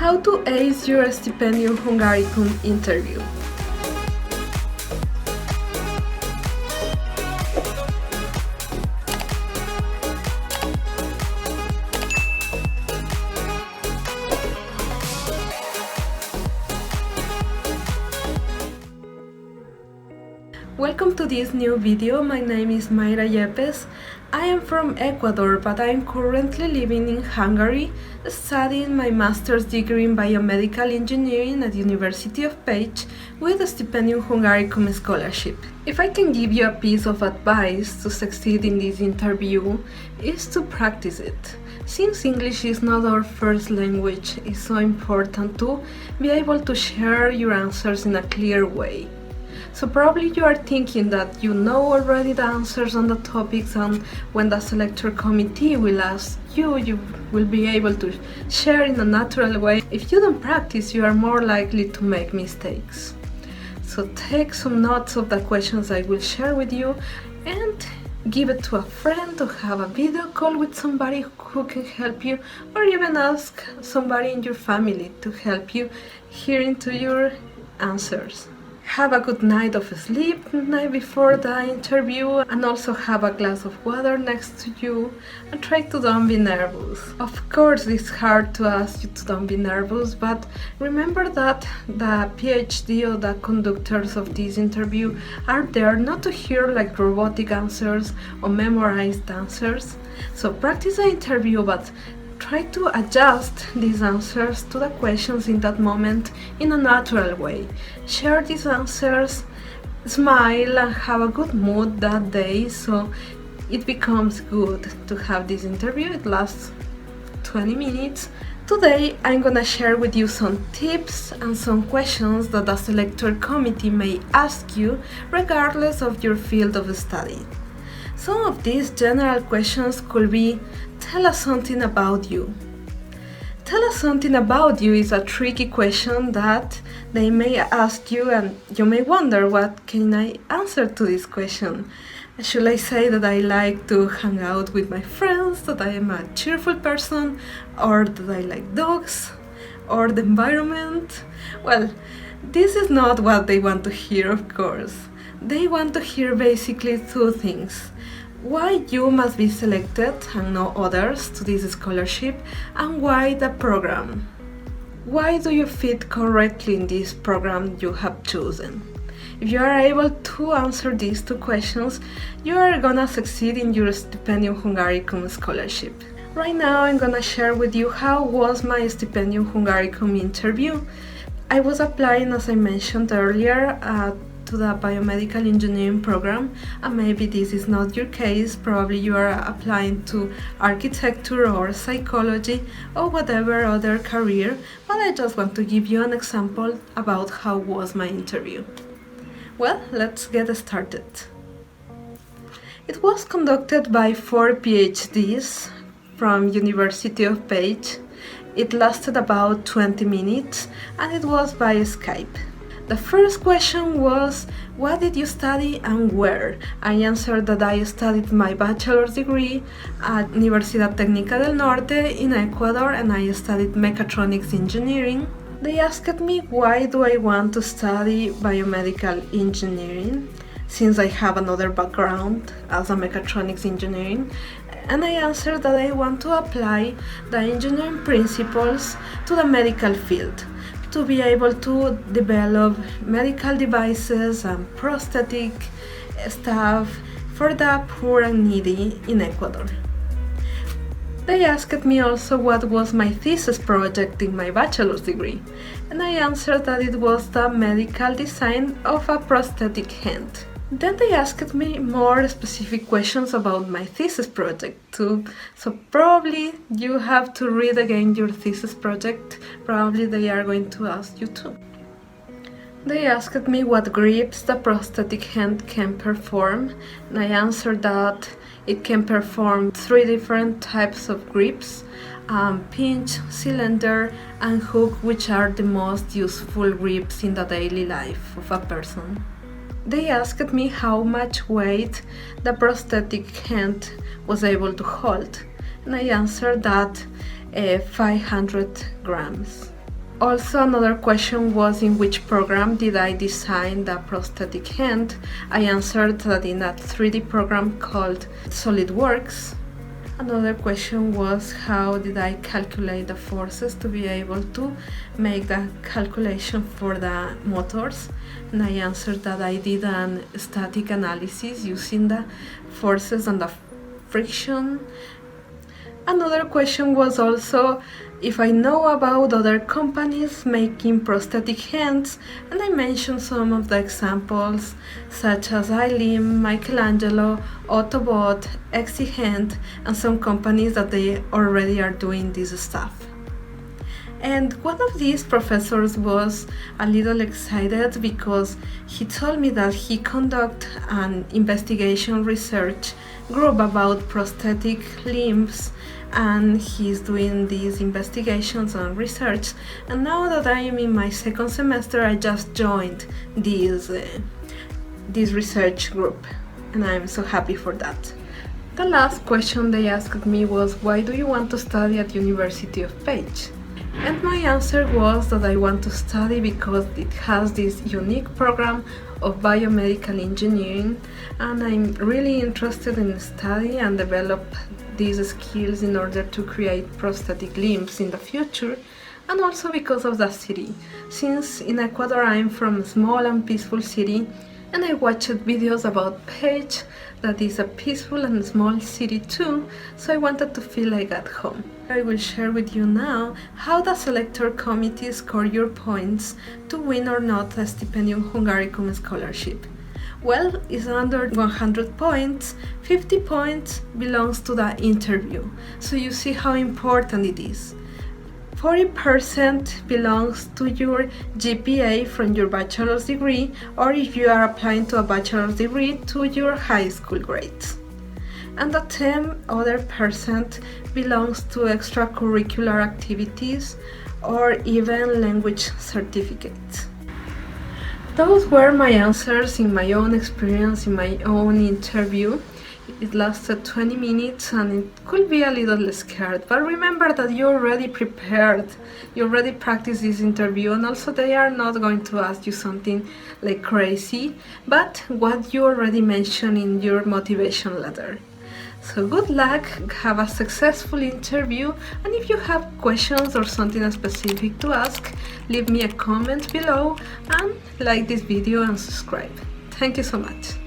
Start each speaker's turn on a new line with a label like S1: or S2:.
S1: How to ace your Stipendium Hungaricum interview. Welcome to this new video. My name is Mayra Yepes. I am from Ecuador, but I am currently living in Hungary, studying my master's degree in biomedical engineering at the University of Pécs with a Stipendium Hungaricum Scholarship. If I can give you a piece of advice to succeed in this interview, is to practice it. Since English is not our first language, it's so important to be able to share your answers in a clear way. So probably you are thinking that you know already the answers on the topics, and when the selector committee will ask you, you will be able to share in a natural way. If you don't practice, you are more likely to make mistakes. So take some notes of the questions I will share with you and give it to a friend, to have a video call with somebody who can help you, or even ask somebody in your family to help you hear into your answers. Have a good night of sleep the night before the interview, and also have a glass of water next to you, and try to don't be nervous. Of course, it's hard to ask you to don't be nervous, but remember that the PhD or the conductors of this interview are there not to hear like robotic answers or memorized answers. So practice the interview, but try to adjust these answers to the questions in that moment in a natural way. Share these answers, smile, and have a good mood that day, so it becomes good to have this interview. It lasts 20 minutes. Today I'm gonna share with you some tips and some questions that the selector committee may ask you regardless of your field of study. Some of these general questions could be: tell us something about you. Tell us something about you is a tricky question that they may ask you, and you may wonder, what can I answer to this question? Should I say that I like to hang out with my friends, that I am a cheerful person, or that I like dogs, or the environment? Well, this is not what they want to hear, of course. They want to hear basically two things: why you must be selected and no others to this scholarship, and why the program. Why do you fit correctly in this program you have chosen? If you are able to answer these two questions, you are gonna succeed in your Stipendium Hungaricum Scholarship. Right now I'm gonna share with you how was my Stipendium Hungaricum interview. I was applying, as I mentioned earlier, to the biomedical engineering program, and maybe this is not your case. Probably you are applying to architecture or psychology or whatever other career, but I just want to give you an example about how was my interview. Well, let's get started. It was conducted by 4 PhDs from University of Pécs. It lasted about 20 minutes and it was by Skype. The first question was, what did you study and where? I answered that I studied my bachelor's degree at Universidad Técnica del Norte in Ecuador, and I studied mechatronics engineering. They asked me why do I want to study biomedical engineering, since I have another background as a mechatronics engineering, and I answered that I want to apply the engineering principles to the medical field, to be able to develop medical devices and prosthetic stuff for the poor and needy in Ecuador. They asked me also what was my thesis project in my bachelor's degree, and I answered that it was the medical design of a prosthetic hand. Then they asked me more specific questions about my thesis project too, so probably you have to read again your thesis project. Probably they are going to ask you too. They asked me what grips the prosthetic hand can perform, and I answered that it can perform 3 different types of grips: pinch, cylinder, and hook, which are the most useful grips in the daily life of a person. They asked me how much weight the prosthetic hand was able to hold, and I answered that 500 grams. Also, another question was in which program did I design the prosthetic hand. I answered that in a 3D program called SolidWorks. Another question was how did I calculate the forces to be able to make the calculation for the motors, and I answered that I did an static analysis using the forces and the friction. Another question was also if I know about other companies making prosthetic hands, and I mentioned some of the examples such as iLim, Michelangelo, Autobot, Exihand, and some companies that they already are doing this stuff. And one of these professors was a little excited because he told me that he conducted an investigation research group about prosthetic limbs, and he's doing these investigations and research. And now that I am in my second semester, I just joined this research group, and I'm so happy for that. The last question they asked me was, why do you want to study at University of Page? And my answer was that I want to study because it has this unique program of biomedical engineering, and I'm really interested in study and develop these skills in order to create prosthetic limbs in the future, and also because of the city. Since in Ecuador I'm from a small and peaceful city, and I watched videos about Page, that is a peaceful and small city too, so I wanted to feel like at home. I will share with you now how the selector committee score your points to win or not a Stipendium Hungaricum Scholarship. Well, it's under 100 points, 50 points belongs to the interview, so you see how important it is. 40% belongs to your GPA from your bachelor's degree, or if you are applying to a bachelor's degree, to your high school grades. And the 10 other percent belongs to extracurricular activities or even language certificates. Those were my answers in my own experience, in my own interview. It lasted 20 minutes and it could be a little scared, but remember that you're already prepared, you already practiced this interview, and also they are not going to ask you something like crazy, but what you already mentioned in your motivation letter. So good luck, have a successful interview, and if you have questions or something specific to ask, leave me a comment below and like this video and subscribe. Thank you so much.